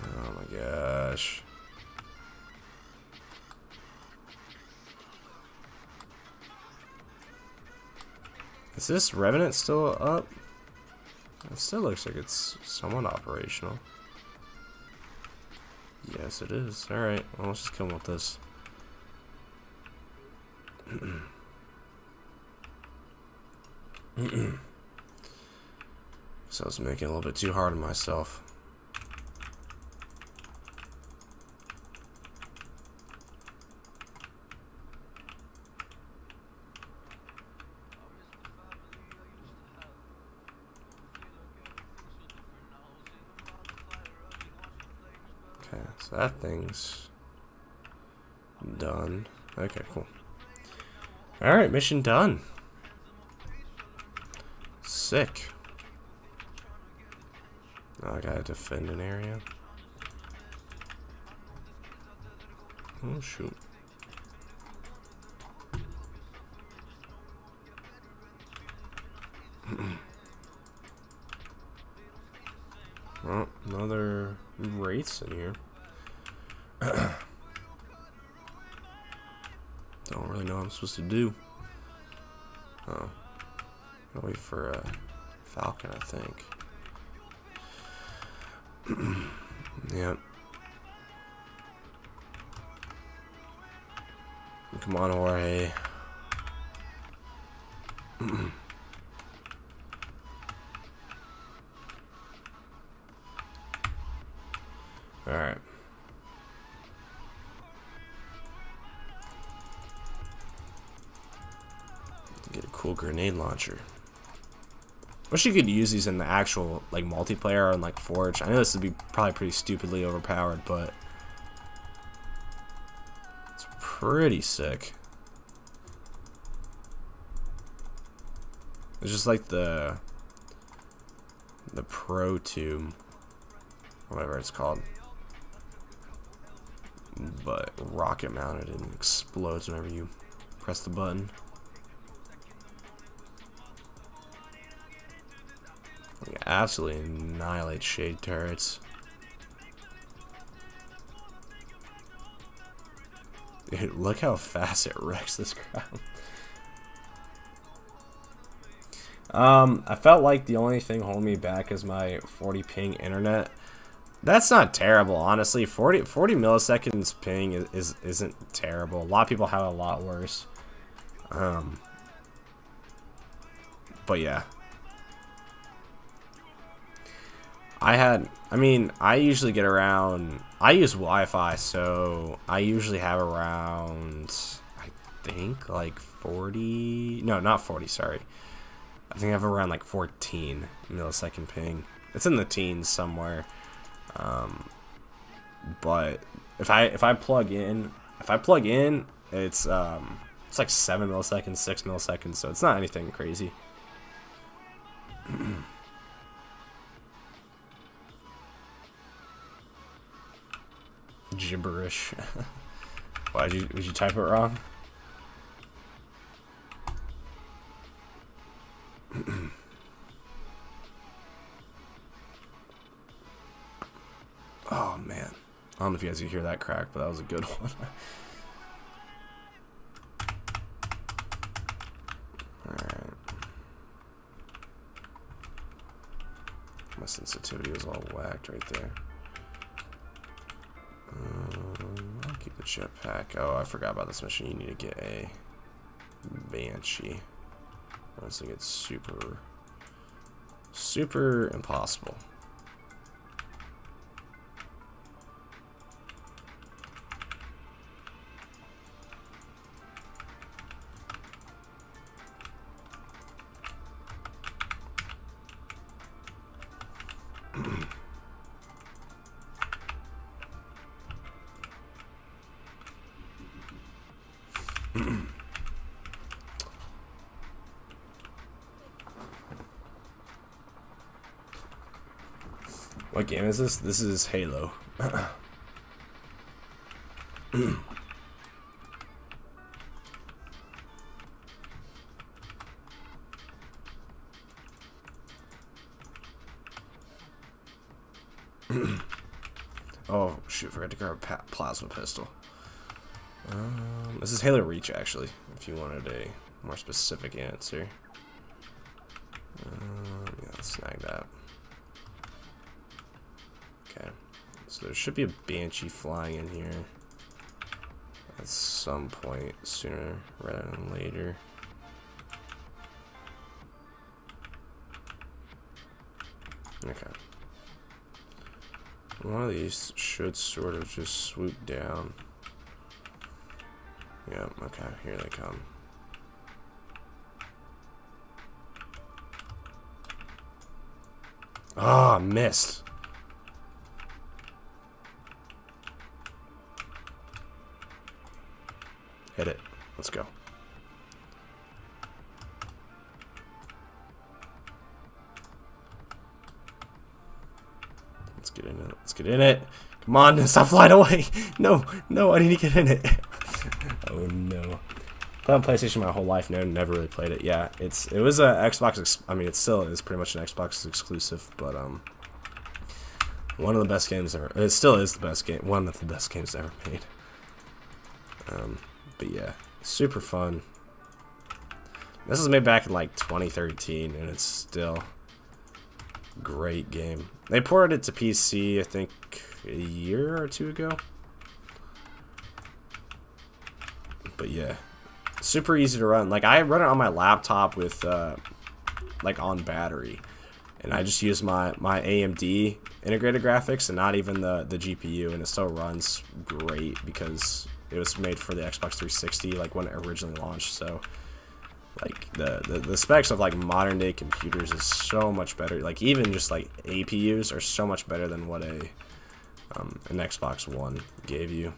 Oh my gosh. Is this Revenant still up? It still looks like it's somewhat operational. Yes, it is. Alright, well, let's just kill him with this. So I was making it a little bit too hard on myself. Okay, so that thing's done. Okay, cool. Alright, mission done. Sick. Oh, I gotta defend an area. Oh, shoot. Well, another wraiths in here. Don't really know what I'm supposed to do. Oh. I'll wait for a falcon, I think. Yep. Come on, Jorge. Alright. Get a cool grenade launcher. Wish you could use these in the actual like multiplayer on like Forge. I know this would be probably pretty stupidly overpowered, but it's pretty sick. It's just like the Pro Tube, whatever it's called, but rocket mounted and explodes whenever you press the button. Like, absolutely annihilate shade turrets. Dude, look how fast it wrecks this crowd. I felt like the only thing holding me back is my 40 ping internet. That's not terrible, honestly. 40 milliseconds ping isn't terrible. A lot of people have a lot worse. But yeah. I usually get around, I use Wi-Fi, so I usually have around, I think, like 40, no, not 40, sorry. I think I have around like 14 millisecond ping. It's in the teens somewhere. But if I plug in, it's like 7 milliseconds, 6 milliseconds, so it's not anything crazy. Gibberish. Why did you type it wrong? Oh man, I don't know if you guys can hear that crack, but that was a good one. Alright. My sensitivity was all whacked right there. I'll keep the jetpack. Oh, I forgot about this mission. You need to get a Banshee. I was thinking it's super impossible. What game is this? This is Halo. Oh shoot, forgot to grab a plasma pistol. This is Halo Reach, actually, if you wanted a more specific answer. Yeah, let's snag that. Okay, so there should be a Banshee flying in here at some point sooner rather than later. Okay. One of these should sort of just swoop down. Yeah, okay, here they come. Ah, missed. Hit it. Let's go. Let's get in it. Let's get in it. Come on, stop flying away. No, no, I need to get in it. Oh no. Played on PlayStation my whole life. No, never really played it. Yeah, it was a Xbox. I mean, it still is pretty much an Xbox exclusive, but one of the best games ever. It still is the best game. One of the best games ever made. But yeah, super fun. This was made back in like 2013, and it's still a great game. They ported it to PC, I think, a year or two ago. But yeah, super easy to run. Like, I run it on my laptop with like on battery, and I just use my AMD integrated graphics and not even the GPU, and it still runs great because it was made for the Xbox 360 like when it originally launched. So like the specs of like modern day computers is so much better. Like even just like APUs are so much better than what an Xbox One gave you.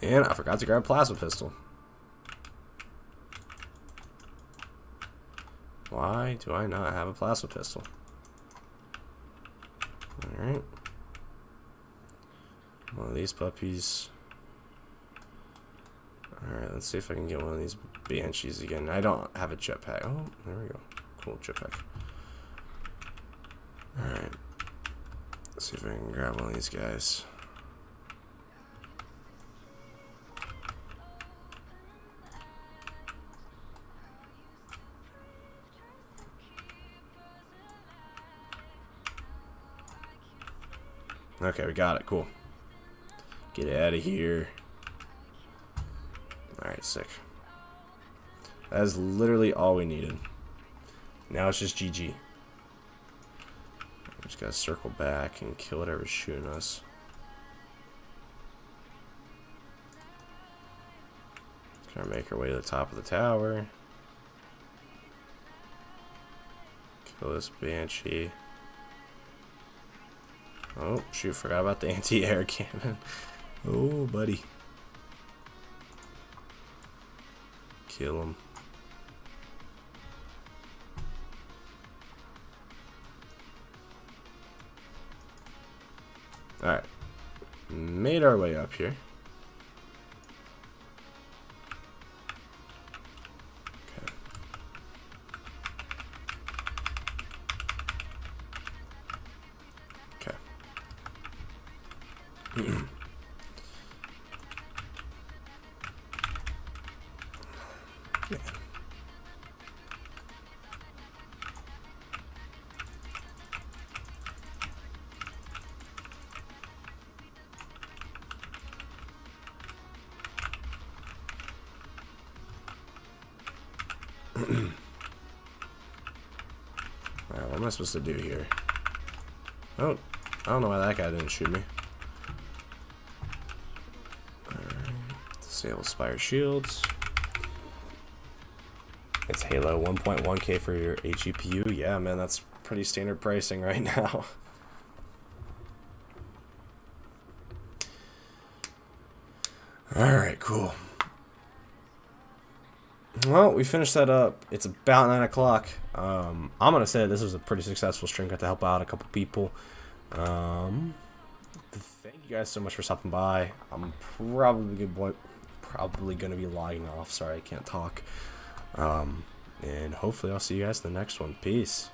And I forgot to grab a plasma pistol. Why do I not have a plasma pistol? Alright. One of these puppies. Alright, let's see if I can get one of these banshees again. I don't have a jetpack. Oh, there we go. Cool jetpack. Alright. Let's see if I can grab one of these guys. Okay, we got it. Cool. Get out of here. Alright, sick. That is literally all we needed. Now it's just GG. We just gotta circle back and kill whatever's shooting us. Try to make our way to the top of the tower. Kill this banshee. Oh, shoot, forgot about the anti-air cannon. Oh, buddy. Kill him. Alright. Made our way up here. Okay. Okay. Alright, what am I supposed to do here? Oh, I don't know why that guy didn't shoot me. Alright, disable Spire Shields. It's Halo 1.1K for your GPU. Yeah, man, that's pretty standard pricing right now. Alright, cool. Well, we finished that up. It's about 9 o'clock. I'm going to say this was a pretty successful stream. Got to help out a couple people. Thank you guys so much for stopping by. I'm probably going to be logging off. Sorry, I can't talk. And hopefully I'll see you guys in the next one. Peace.